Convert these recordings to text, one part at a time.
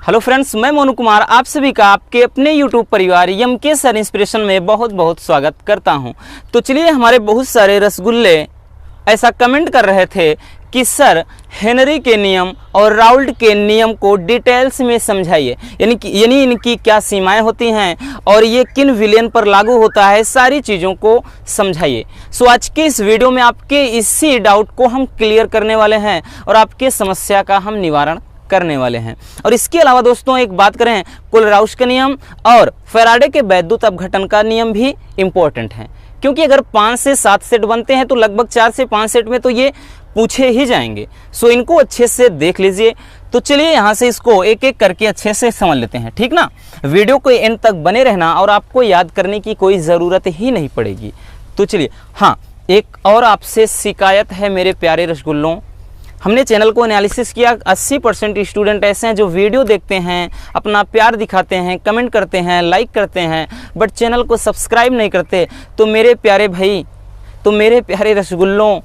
Hello friends, मैं मोनू कुमार आप सभी का आपके अपने यूट्यूब परिवार एमके सर इंस्पिरेशन में बहुत बहुत स्वागत करता हूं। तो चलिए, हमारे बहुत सारे रसगुल्ले ऐसा कमेंट कर रहे थे कि सर हेनरी के नियम और राउल्ट के नियम को डिटेल्स में समझाइए, यानी इनकी क्या सीमाएं होती हैं और ये किन विलेन पर लागू होता है, सारी चीज़ों को समझाइए। सो आज के इस वीडियो में आपके इसी डाउट को हम क्लियर करने वाले हैं और आपके समस्या का हम निवारण करने वाले हैं। और इसके अलावा दोस्तों, एक बात करें, कोलराउस का नियम और फैराडे के वैद्युत अपघटन का नियम भी इम्पोर्टेंट है, क्योंकि अगर 5 से 7 सेट बनते हैं तो लगभग 4 से 5 सेट में तो ये पूछे ही जाएंगे। सो इनको अच्छे से देख लीजिए। तो चलिए, यहाँ से इसको एक एक करके अच्छे से समझ लेते हैं, ठीक ना। वीडियो को एंड तक बने रहना और आपको याद करने की कोई ज़रूरत ही नहीं पड़ेगी। तो चलिए, हाँ, एक और आपसे शिकायत है मेरे प्यारे रसगुल्लों। हमने चैनल को एनालिसिस किया, 80% स्टूडेंट ऐसे हैं जो वीडियो देखते हैं, अपना प्यार दिखाते हैं, कमेंट करते हैं, लाइक करते हैं, बट चैनल को सब्सक्राइब नहीं करते। तो मेरे प्यारे भाई, तो मेरे प्यारे रसगुल्लों,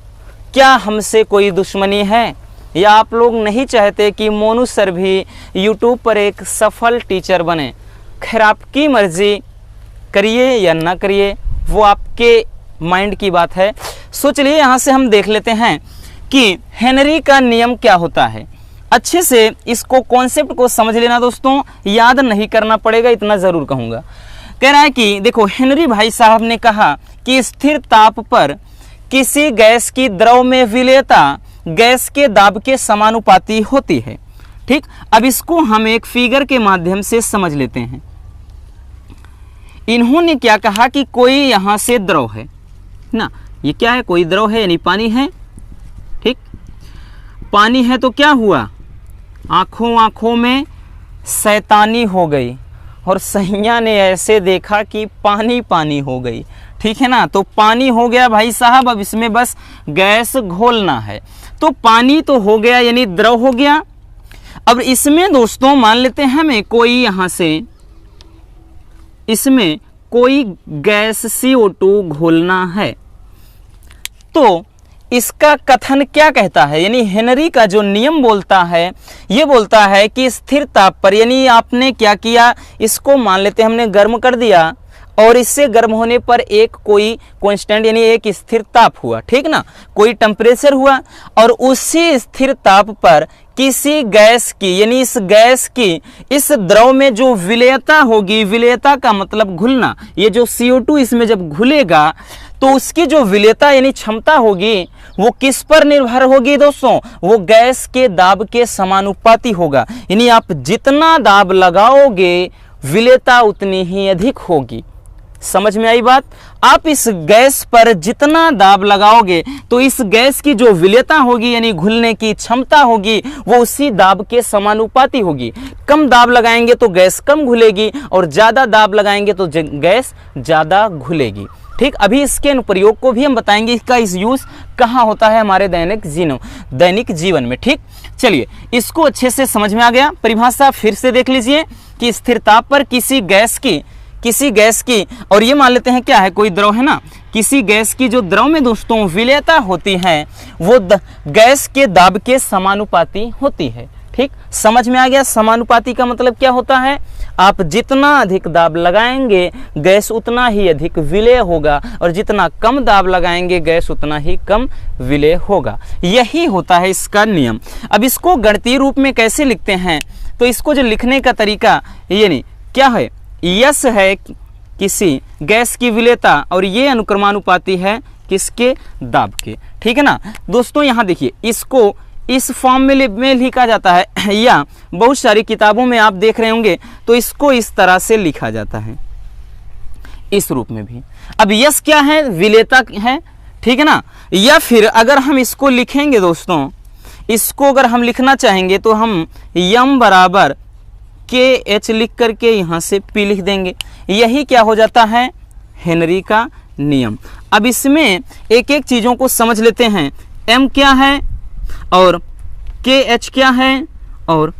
क्या हमसे कोई दुश्मनी है या आप लोग नहीं चाहते कि मोनू सर भी यूट्यूब पर एक सफल टीचर बने? खैर, आपकी मर्जी, करिए या ना करिए, वो आपके माइंड की बात है। सो चलिए, यहाँ से हम देख लेते हैं कि हेनरी का नियम क्या होता है। अच्छे से इसको कॉन्सेप्ट को समझ लेना दोस्तों, याद नहीं करना पड़ेगा, इतना ज़रूर कहूँगा। कह रहा है कि देखो, हेनरी भाई साहब ने कहा कि स्थिर ताप पर किसी गैस की द्रव में विलेयता गैस के दाब के समानुपाती होती है। ठीक, अब इसको हम एक फिगर के माध्यम से समझ लेते हैं। इन्होंने क्या कहा कि कोई यहाँ से द्रव है ना, ये क्या है, कोई द्रव है यानी पानी है। ठीक, पानी है तो क्या हुआ, आंखों आंखों में शैतानी हो गई और सैया ने ऐसे देखा कि पानी पानी हो गई। ठीक है ना, तो पानी हो गया भाई साहब, अब इसमें बस गैस घोलना है। तो पानी तो हो गया यानी द्रव हो गया। अब इसमें दोस्तों मान लेते हैं हमें कोई यहाँ से, इसमें कोई गैस CO2 घोलना है। तो इसका कथन क्या कहता है, यानी हेनरी का जो नियम बोलता है, ये बोलता है कि स्थिर ताप पर, यानी आपने क्या किया, इसको मान लेते हैं हमने गर्म कर दिया और इससे गर्म होने पर एक कोई कांस्टेंट यानी एक स्थिर ताप हुआ, ठीक ना, कोई टेम्परेचर हुआ, और उसी स्थिर ताप पर किसी गैस की, यानी इस गैस की इस द्रव में जो विलेयता होगी, विलेयता का मतलब घुलना, ये जो CO2 इसमें जब घुलेगा तो उसकी जो विलेयता यानी क्षमता होगी वो किस पर निर्भर होगी दोस्तों, वो गैस के दाब के समानुपाती होगा। यानी आप जितना दाब लगाओगे विलेयता उतनी ही अधिक होगी। समझ में आई बात? आप इस गैस पर जितना दाब लगाओगे तो इस गैस की जो विलेयता होगी यानी घुलने की क्षमता होगी वो उसी दाब के समानुपाती होगी। कम दाब लगाएंगे तो गैस कम घुलेगी और ज़्यादा दाब लगाएंगे तो गैस ज़्यादा घुलेगी। ठीक, अभी इसके अनुप्रयोग को भी हम बताएंगे, इसका इस यूज़ कहाँ होता है हमारे दैनिक जीवन में। ठीक, चलिए, इसको अच्छे से समझ में आ गया। परिभाषा फिर से देख लीजिए कि स्थिर ताप पर किसी गैस की और ये मान लेते हैं क्या है, कोई द्रव है ना, किसी गैस की जो द्रव में दोस्तों विलेयता होती है वो गैस के दाब के समानुपाती होती है। ठीक, समझ में आ गया। समानुपाती का मतलब क्या होता है, आप जितना अधिक दाब लगाएंगे गैस उतना ही अधिक विलेय होगा और जितना कम दाब लगाएंगे गैस उतना ही कम विलेय होगा। यही होता है इसका नियम। अब इसको गणितीय रूप में कैसे लिखते हैं, तो इसको जो लिखने का तरीका यानी क्या है, यस है किसी गैस की विलेयता और ये अनुक्रमानुपाती है किसके, दाब के। ठीक है ना दोस्तों, यहाँ देखिए, इसको इस फॉर्म में लिखा जाता है या बहुत सारी किताबों में आप देख रहे होंगे तो इसको इस तरह से लिखा जाता है, इस रूप में भी। अब यस क्या है, विलेयता है, ठीक है ना। या फिर अगर हम इसको लिखेंगे दोस्तों, इसको अगर हम लिखना चाहेंगे तो हम यम बराबर KH लिख करके यहाँ से P लिख देंगे। यही क्या हो जाता है, हेनरी का नियम। अब इसमें एक एक चीज़ों को समझ लेते हैं। M क्या है और KH क्या है और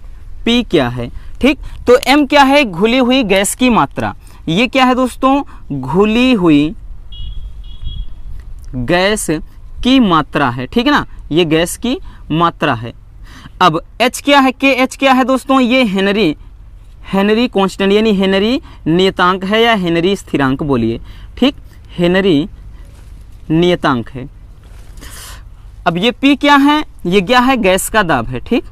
P क्या है। ठीक, तो M क्या है, घुली हुई गैस की मात्रा। ये क्या है दोस्तों, घुली हुई गैस की मात्रा है। ठीक है ना, ये गैस की मात्रा है। अब H क्या है, KH क्या है दोस्तों, ये हेनरी हेनरी कांस्टेंट यानी हेनरी नियतांक है या हेनरी स्थिरांक बोलिए, ठीक, हेनरी नियतांक है। अब ये P क्या है, ये क्या है, गैस का दाब है, ठीक,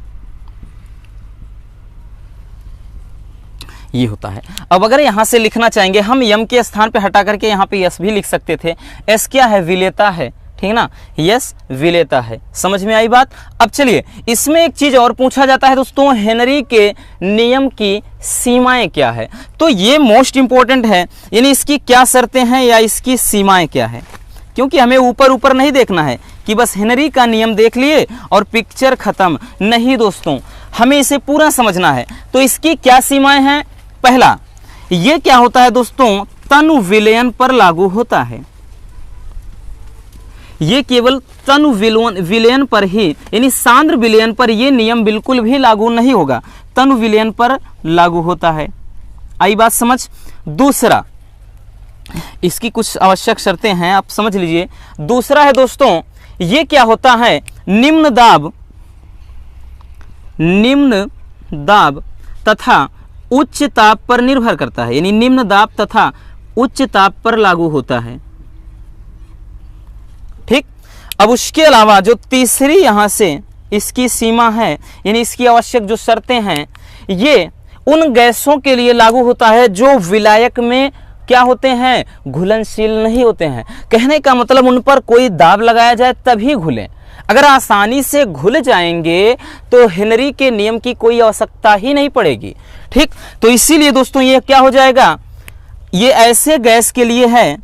ये होता है। अब अगर यहां से लिखना चाहेंगे हम, यम के स्थान पे हटा करके यहाँ पे यस भी लिख सकते थे। एस क्या है, विलेता है, ठीक ना, यस विलेता है। समझ में आई बात। अब चलिए इसमें एक चीज और पूछा जाता है दोस्तों, हेनरी के नियम की सीमाएं क्या है। तो ये मोस्ट इंपॉर्टेंट है, यानी इसकी क्या शर्तें हैं या इसकी सीमाएं क्या है, क्योंकि हमें ऊपर ऊपर नहीं देखना है कि बस हेनरी का नियम देख लिए और पिक्चर खत्म, नहीं दोस्तों, हमें इसे पूरा समझना है। तो इसकी क्या सीमाएं हैं। पहला, ये क्या होता है दोस्तों, तनु विलयन पर लागू होता है। ये केवल तनु विलयन पर ही, यानी सांद्र विलयन पर ये नियम बिल्कुल भी लागू नहीं होगा, तनु विलयन पर लागू होता है। आई बात समझ। दूसरा, इसकी कुछ आवश्यक शर्तें हैं, आप समझ लीजिए। दूसरा है दोस्तों, ये क्या होता है, निम्न दाब तथा उच्च ताप पर निर्भर करता है, यानी निम्न दाब तथा उच्च ताप पर लागू होता है, ठीक। अब उसके अलावा जो तीसरी यहां से इसकी सीमा है, यानी इसकी आवश्यक जो शर्तें हैं, ये उन गैसों के लिए लागू होता है जो विलायक में क्या होते हैं, घुलनशील नहीं होते हैं। कहने का मतलब उन पर कोई दाब लगाया जाए तभी घुले, अगर आसानी से घुल जाएंगे तो हेनरी के नियम की कोई आवश्यकता ही नहीं पड़ेगी, ठीक। तो इसीलिए दोस्तों ये क्या हो जाएगा, ये ऐसे गैस के लिए है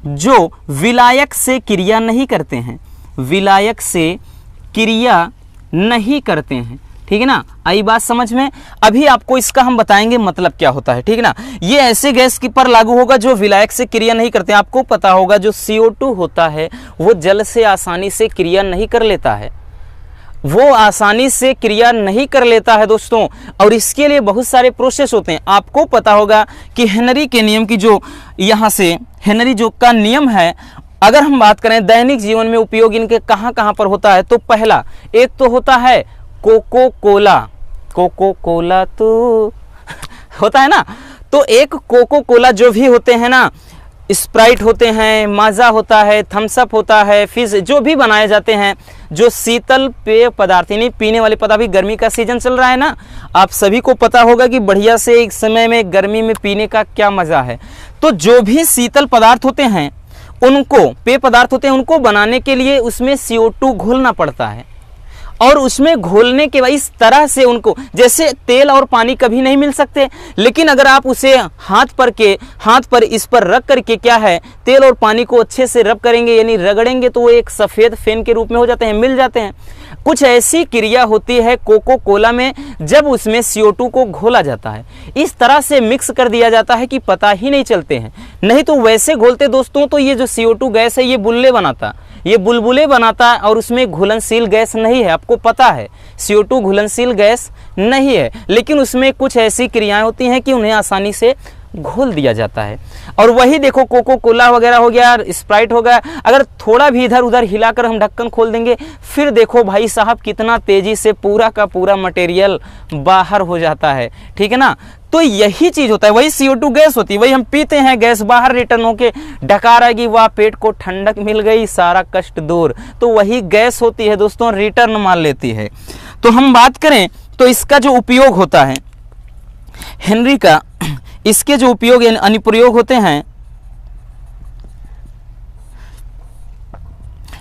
जो विलायक से क्रिया नहीं करते हैं, विलायक से क्रिया नहीं करते हैं, ठीक है ना। आई बात समझ में। अभी आपको इसका हम बताएंगे मतलब क्या होता है, ठीक है ना। ये ऐसे गैस की पर लागू होगा जो विलायक से क्रिया नहीं करते। आपको पता होगा जो CO2 होता है वो जल से आसानी से क्रिया नहीं कर लेता है, वो आसानी से क्रिया नहीं कर लेता है दोस्तों, और इसके लिए बहुत सारे प्रोसेस होते हैं। आपको पता होगा कि हेनरी के नियम की जो यहाँ से हेनरी जो का नियम है, अगर हम बात करें दैनिक जीवन में उपयोग इनके कहाँ कहाँ पर होता है, तो पहला एक तो होता है कोको कोला तो होता है ना, तो एक कोको कोला जो भी होते हैं ना, स्प्राइट होते हैं, माजा होता है, थम्स अप होता है, फिज जो भी बनाए जाते हैं, जो शीतल पेय पदार्थ यानी पीने वाले पदार्थ। अभी गर्मी का सीजन चल रहा है ना, आप सभी को पता होगा कि बढ़िया से एक समय में गर्मी में पीने का क्या मजा है। तो जो भी शीतल पदार्थ होते हैं, उनको पेय पदार्थ होते हैं, उनको बनाने के लिए उसमें CO2 घोलना पड़ता है, और उसमें घोलने के बाद इस तरह से उनको, जैसे तेल और पानी कभी नहीं मिल सकते, लेकिन अगर आप उसे हाथ पर इस पर रख करके क्या है, तेल और पानी को अच्छे से रब करेंगे यानी रगड़ेंगे, तो वो एक सफ़ेद फेन के रूप में हो जाते हैं, मिल जाते हैं। कुछ ऐसी क्रिया होती है कोको कोला में जब उसमें CO2 को घोला जाता है, इस तरह से मिक्स कर दिया जाता है कि पता ही नहीं चलते हैं। नहीं तो वैसे घोलते दोस्तों तो ये जो CO2 गैस है ये बुलबुले बनाता है और उसमें घुलनशील गैस नहीं है। आपको पता है CO2 घुलनशील गैस नहीं है, लेकिन उसमें कुछ ऐसी क्रियाएं होती हैं कि उन्हें आसानी से घोल दिया जाता है। और वही देखो कोको कोला वगैरह हो गया, स्प्राइट हो गया, अगर थोड़ा भी इधर उधर हिलाकर हम ढक्कन खोल देंगे, फिर देखो भाई साहब कितना तेजी से पूरा का पूरा मटेरियल बाहर हो जाता है, ठीक है ना। तो यही चीज होता है, वही CO2 गैस होती है, वही हम पीते हैं, गैस बाहर रिटर्न होके डकार आएगी, वाह पेट को ठंडक मिल गई, सारा कष्ट दूर, तो वही गैस होती है दोस्तों, रिटर्न मान लेती है। तो हम बात करें तो इसका जो उपयोग होता है हेनरी का, इसके जो उपयोग अनुप्रयोग होते हैं,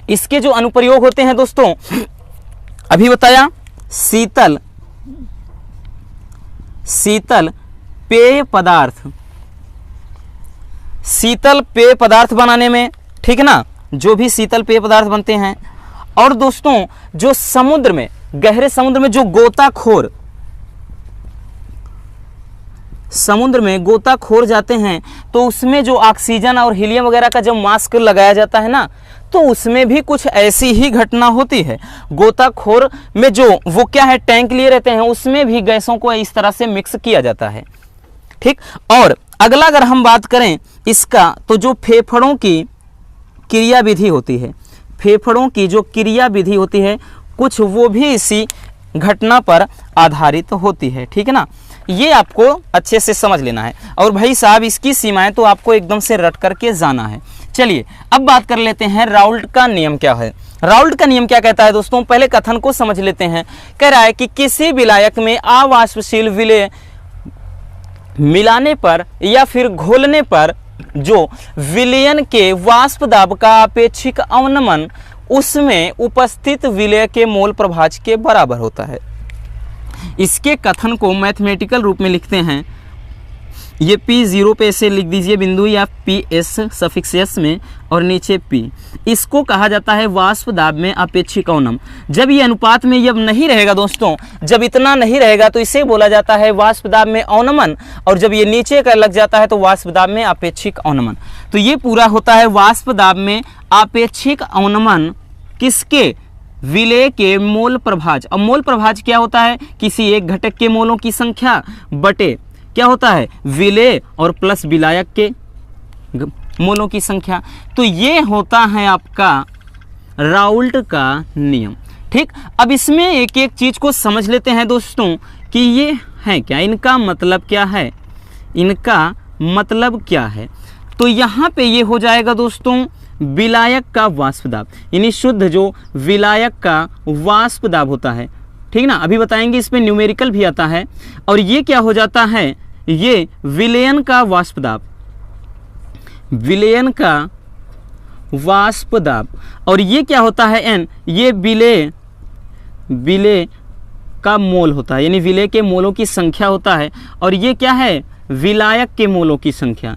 इसके जो अनुप्रयोग होते हैं दोस्तों, अभी बताया शीतल पेय पदार्थ बनाने में, ठीक है ना, जो भी शीतल पेय पदार्थ बनते हैं। और दोस्तों जो समुद्र में, गहरे समुद्र में जो गोताखोर जाते हैं, तो उसमें जो ऑक्सीजन और हीलियम वगैरह का जब मास्क लगाया जाता है ना, तो उसमें भी कुछ ऐसी ही घटना होती है। गोताखोर में जो वो क्या है, टैंक लिए रहते हैं, उसमें भी गैसों को इस तरह से मिक्स किया जाता है, ठीक। और अगला अगर हम बात करें इसका, तो जो फेफड़ों की क्रिया विधि होती है, फेफड़ों की जो क्रिया विधि होती है, कुछ वो भी इसी घटना पर आधारित होती है। ठीक है ना, ये आपको अच्छे से समझ लेना है। और भाई साहब इसकी सीमाएं तो आपको एकदम से रट करके जाना है। चलिए अब बात कर लेते हैं राउल्ट का नियम क्या है। राउल्ट का नियम क्या कहता है दोस्तों, पहले कथन को समझ लेते हैं। कह रहा है कि किसी विलायक में अवाष्पशील विलेय मिलाने पर या फिर घोलने पर जो विलयन के वाष्प दाब का अपेक्षिक अवनमन उसमें उपस्थित विलेय के मोल प्रभाज के बराबर होता है। इसके कथन को मैथमेटिकल रूप में लिखते हैं, ये P0 पे ऐसे लिख दीजिए बिंदु या PS सफिक्स S में और नीचे P। इसको कहा जाता है वाष्प दाब में अपेक्षिक अवनम। जब ये अनुपात में जब नहीं रहेगा दोस्तों, जब इतना नहीं रहेगा तो इसे बोला जाता है वाष्प दाब में अवनमन, और जब ये नीचे का लग जाता है तो वाष्प दाब में अपेक्षिक अवनमन। तो ये पूरा होता है वाष्प दाब में अपेक्षिक अवनमन किसके, विलेय के मोल प्रभाज। अब मोल प्रभाज क्या होता है, किसी एक घटक के मोलों की संख्या बटे क्या होता है, विलेय और प्लस विलायक के मोलों की संख्या। तो ये होता है आपका राउल्ट का नियम। ठीक, अब इसमें एक एक चीज को समझ लेते हैं दोस्तों कि ये है क्या, इनका मतलब क्या है, इनका मतलब क्या है। तो यहाँ पे ये हो जाएगा दोस्तों विलायक का वाष्प दाब, यानी शुद्ध जो विलायक का वाष्प दाब होता है। ठीक ना, अभी बताएंगे, इसमें न्यूमेरिकल भी आता है। और ये क्या हो जाता है, ये विलयन का वाष्प दाब, विलयन का वाष्प दाब। और ये क्या होता है N, ये विलेय का मोल होता है, यानी विलेय के मोलों की संख्या होता है। और ये क्या है, विलायक के मोलों की संख्या।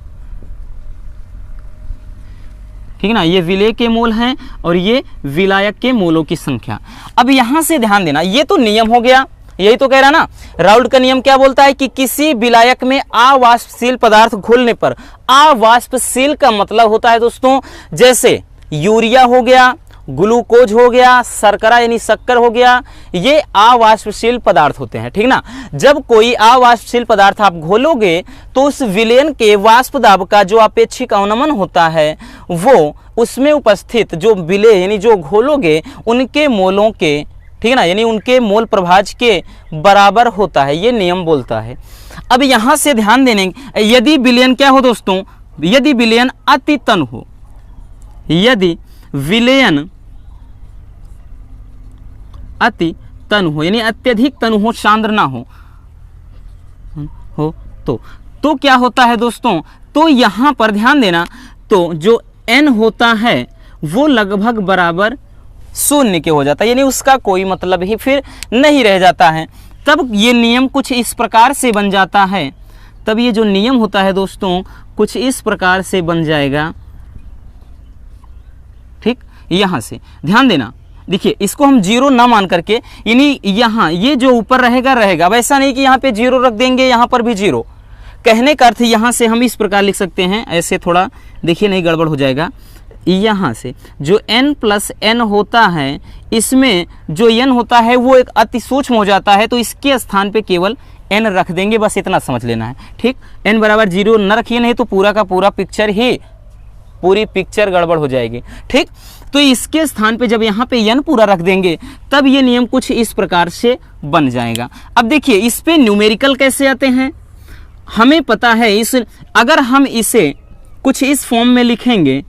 ठीक है ना, ये विलेय के मोल हैं और ये विलायक के मोलों की संख्या। अब यहां से ध्यान देना, ये तो नियम हो गया, यही तो कह रहा ना। राउल्ट का नियम क्या बोलता है कि किसी विलायक में अवाष्पशील पदार्थ घुलने पर, अवाष्पशील का मतलब होता है दोस्तों जैसे यूरिया हो गया, ग्लूकोज हो गया, शर्करा यानी शक्कर हो गया, ये अवाष्पशील पदार्थ होते हैं। ठीक ना, जब कोई अवाष्पशील पदार्थ आप घोलोगे तो उस विलयन के वाष्प दाब का जो अपेक्षिक अवनमन होता है वो उसमें उपस्थित जो विलेय यानी जो घोलोगे उनके मोलों के, ठीक है ना, यानी उनके मोल प्रभाज के बराबर होता है, ये नियम बोलता है। अब यहां से ध्यान देने, यदि विलयन क्या हो दोस्तों, यदि विलयन अति तन हो, यदि विलयन अति तन हो यानी अत्यधिक तन हो, सांद्र ना हो तो क्या होता है दोस्तों, तो यहां पर ध्यान देना, तो जो N होता है वो लगभग बराबर 0 के हो जाता है, यानी उसका कोई मतलब ही फिर नहीं रह जाता है। तब ये नियम कुछ इस प्रकार से बन जाता है, तब ये जो नियम होता है दोस्तों कुछ इस प्रकार से बन जाएगा। ठीक, यहां से ध्यान देना, देखिए इसको हम 0 ना मान करके, यानी यहाँ ये जो ऊपर रहेगा रहेगा, अब ऐसा नहीं कि यहाँ पे 0 रख देंगे यहाँ पर भी 0। कहने का अर्थ यहाँ से हम इस प्रकार लिख सकते हैं, ऐसे थोड़ा देखिए नहीं गड़बड़ हो जाएगा। यहाँ से जो n प्लस n होता है, इसमें जो n होता है वो एक अति सूक्ष्म हो जाता है, तो इसके स्थान पे केवल n रख देंगे, बस इतना समझ लेना है। ठीक, n बराबर 0 न रखिए, नहीं तो पूरा का पूरा पिक्चर ही, पूरी पिक्चर गड़बड़ हो जाएगी। ठीक, तो इसके स्थान पे जब यहाँ पे n पूरा रख देंगे तब ये नियम कुछ इस प्रकार से बन जाएगा। अब देखिए इस पे न्यूमेरिकल कैसे आते हैं, हमें पता है, इस अगर हम इसे कुछ इस फॉर्म में लिखेंगे,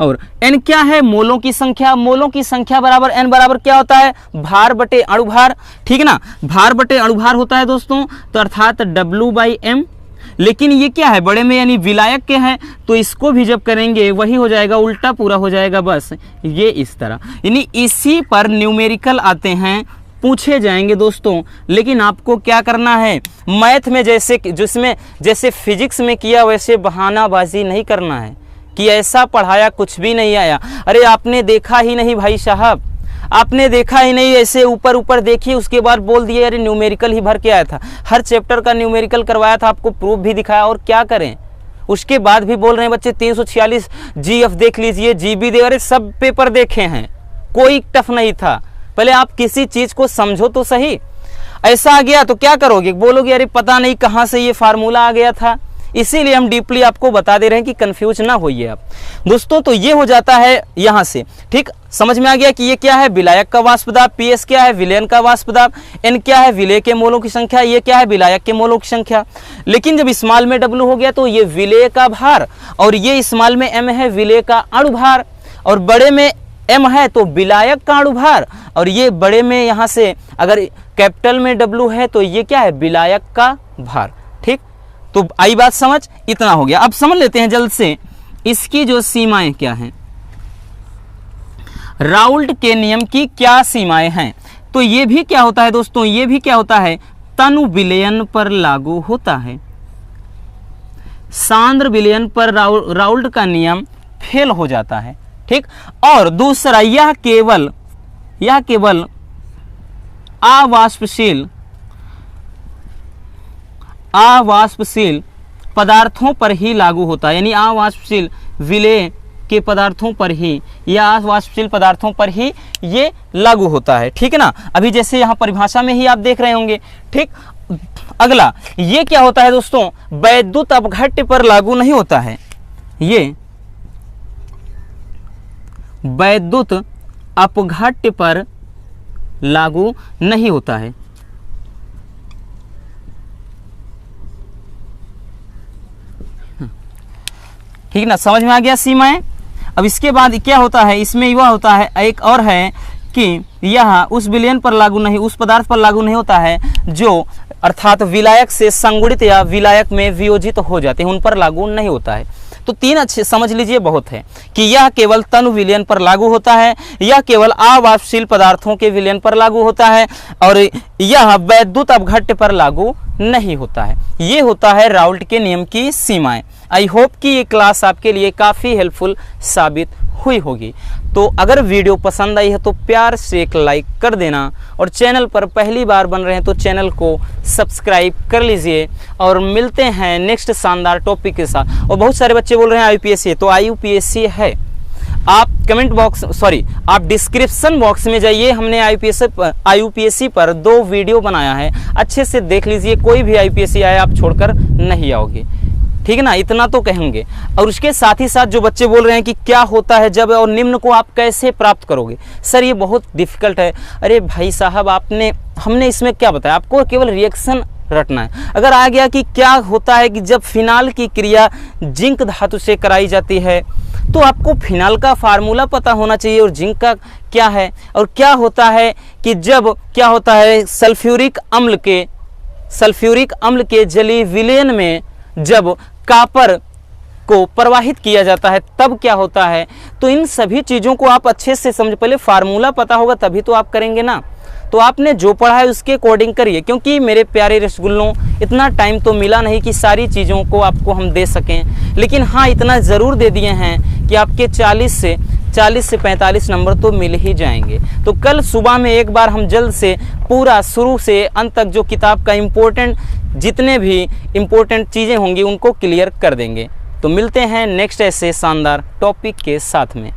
और n क्या है, मोलों की संख्या, मोलों की संख्या बराबर n बराबर क्या होता है, भार बटे अणुभार। ठीक है ना, भार बटे अणुभार होता है दोस्तों, तो अर्थात W/m। लेकिन ये क्या है, बड़े में यानी विलायक के हैं, तो इसको भी जब करेंगे वही हो जाएगा, उल्टा पूरा हो जाएगा, बस ये इस तरह, यानी इसी पर न्यूमेरिकल आते हैं, पूछे जाएंगे दोस्तों। लेकिन आपको क्या करना है, मैथ में जैसे जिसमें जैसे फिजिक्स में किया वैसे बहानाबाजी नहीं करना है कि ऐसा पढ़ाया कुछ भी नहीं आया। अरे आपने देखा ही नहीं भाई साहब, आपने देखा ही नहीं, ऐसे ऊपर ऊपर देखिए उसके बाद बोल दिए अरे न्यूमेरिकल ही भर के आया था। हर चैप्टर का न्यूमेरिकल करवाया था, आपको प्रूफ भी दिखाया, और क्या करें, उसके बाद भी बोल रहे हैं बच्चे 346 GF देख लीजिए, GB दे, अरे सब पेपर देखे हैं, कोई टफ नहीं था। पहले आप किसी चीज को समझो तो सही। ऐसा आ गया तो क्या करोगे, बोलोगे अरे पता नहीं कहाँ से ये फार्मूला आ गया था, इसीलिए हम डीपली आपको बता दे रहे हैं कि कंफ्यूज ना होइए आप दोस्तों। तो ये हो जाता है यहाँ से, ठीक, समझ में आ गया कि ये क्या है, विलायक का वाष्प दाब, PS क्या है, विलयन का वाष्प दाब, N क्या है, विलेय के मोलों की संख्या, ये क्या है, विलायक के मोलों की संख्या। लेकिन जब स्मॉल में W हो गया तो ये विलेय का भार, और ये स्मॉल में M है विलेय का अणु भार, और बड़े में M है तो विलायक का अणु भार, और ये बड़े में यहाँ से अगर कैपिटल में W है तो ये क्या है, विलायक का भार। ठीक, तो आई बात समझ, इतना हो गया। अब समझ लेते हैं जल्द से इसकी जो सीमाएं क्या हैं, राउल्ट के नियम की क्या सीमाएं हैं। तो ये भी क्या होता है दोस्तों, ये भी क्या होता है, तनु विलयन पर लागू होता है। सांद्र विलयन पर राउल्ट का नियम फेल हो जाता है। ठीक, और दूसरा यह केवल अवाष्पशील पदार्थों पर ही लागू होता है, यानी अवाष्पशील विलेय के पदार्थों पर ही या अवाष्पशील पदार्थों पर ही ये लागू होता है। ठीक है ना, अभी जैसे यहाँ परिभाषा में ही आप देख रहे होंगे। ठीक, अगला ये क्या होता है दोस्तों, वैद्युत अपघट्य पर लागू नहीं होता है, ये वैद्युत अपघट्य पर लागू नहीं होता है। ठीक ना, समझ में आ गया सीमाएं। अब इसके बाद क्या होता है, इसमें युवा होता है एक और है कि यह उस विलयन पर लागू नहीं, उस पदार्थ पर लागू नहीं होता है जो अर्थात विलायक से संगुणित या विलायक में वियोजित हो जाते हैं, उन पर लागू नहीं होता है। तो तीन अच्छे समझ लीजिए बहुत है कि यह केवल तनु विलयन पर लागू होता है, यह केवल अवाष्पशील पदार्थों के विलयन पर लागू होता है, और यह वैद्युत अपघट्य पर लागू नहीं होता है। ये होता है राउल्ट के नियम की सीमाएं। आई होप कि ये क्लास आपके लिए काफ़ी हेल्पफुल साबित हुई होगी। तो अगर वीडियो पसंद आई है तो प्यार से एक लाइक कर देना, और चैनल पर पहली बार बन रहे हैं तो चैनल को सब्सक्राइब कर लीजिए। और मिलते हैं नेक्स्ट शानदार टॉपिक के साथ। और बहुत सारे बच्चे बोल रहे हैं IUPAC, तो IUPAC है, आप कमेंट बॉक्स आप डिस्क्रिप्शन बॉक्स में जाइए, हमने IUPAC पर 2 वीडियो बनाया है, अच्छे से देख लीजिए। कोई भी IUPAC आए आप छोड़कर नहीं आओगे। ठीक है ना, इतना तो कहेंगे। और उसके साथ ही साथ जो बच्चे बोल रहे हैं कि क्या होता है जब और निम्न को आप कैसे प्राप्त करोगे, सर ये बहुत डिफिकल्ट है। अरे भाई साहब, हमने इसमें क्या बताया, आपको केवल रिएक्शन रटना है। अगर आ गया कि क्या होता है कि जब फिनाल की क्रिया जिंक धातु से कराई जाती है तो आपको फिनाल का फार्मूला पता होना चाहिए और जिंक का क्या है। और क्या होता है कि जब क्या होता है सल्फ्यूरिक अम्ल के जलीय विलयन में जब कॉपर को प्रवाहित किया जाता है तब क्या होता है। तो इन सभी चीज़ों को आप अच्छे से समझ, पहले फार्मूला पता होगा तभी तो आप करेंगे ना। तो आपने जो पढ़ा है उसके अकॉर्डिंग करिए, क्योंकि मेरे प्यारे रसगुल्लों इतना टाइम तो मिला नहीं कि सारी चीज़ों को आपको हम दे सकें, लेकिन हाँ इतना ज़रूर दे दिए हैं कि आपके 40 से 45 नंबर तो मिल ही जाएंगे। तो कल सुबह में एक बार हम जल्द से पूरा शुरू से अंत तक जो किताब का जितने भी इम्पोर्टेंट चीज़ें होंगी उनको क्लियर कर देंगे। तो मिलते हैं नेक्स्ट ऐसे शानदार टॉपिक के साथ में।